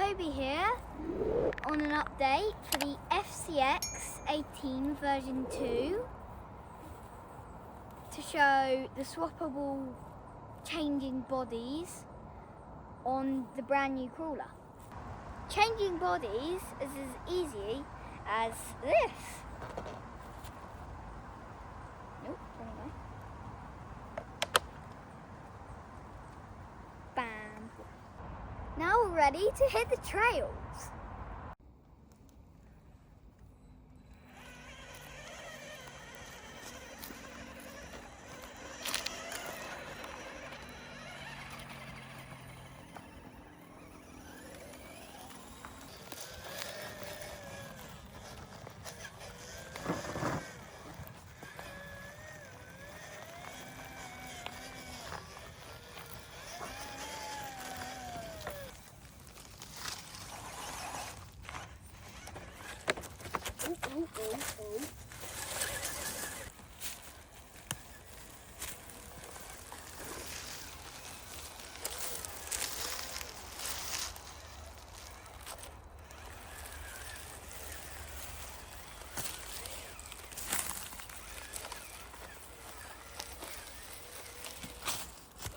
Toby here on an update for the FCX18 version 2 to show the swappable changing bodies on the brand new crawler. Changing bodies is as easy as this. Nope, wrong way. Bam. Now we're ready to hit the trails.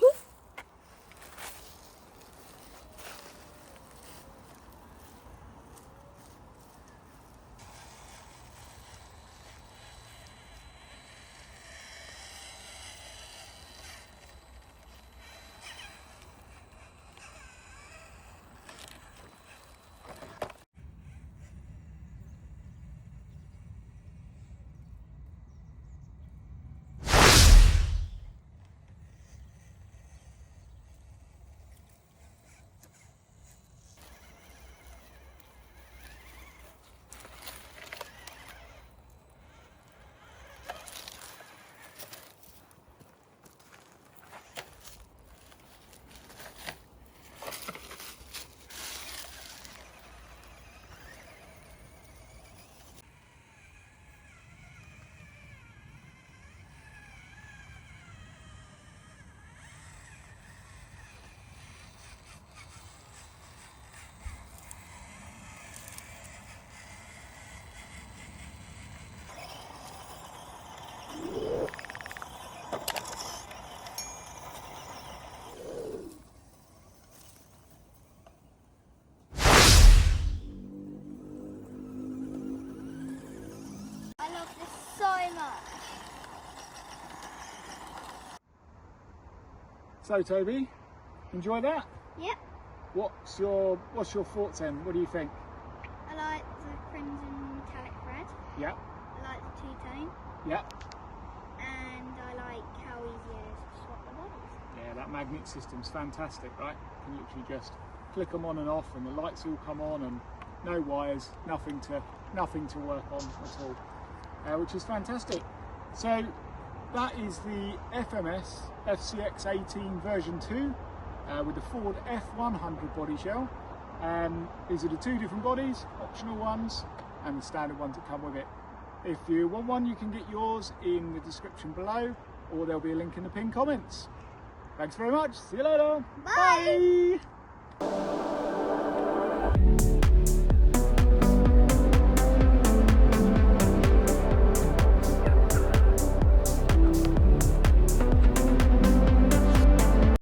Ooh. I love this so much. So Toby, enjoy that? Yep. What's your thoughts then? What do you think? I like the crimson metallic red. Yeah. I like the two-tone. Yeah. And I like how easy it is to swap the bodies. Yeah, that magnet system's fantastic, right? You can literally just click them on and off and the lights all come on and no wires, nothing to work on at all, which is fantastic. So that is the FMS FCX18 version 2 with the Ford F-100 body shell. These are the two different bodies, optional ones and the standard ones that come with it. If you want one, you can get yours in the description below, or there'll be a link in the pinned comments. Thanks very much. See you later. Bye. Bye.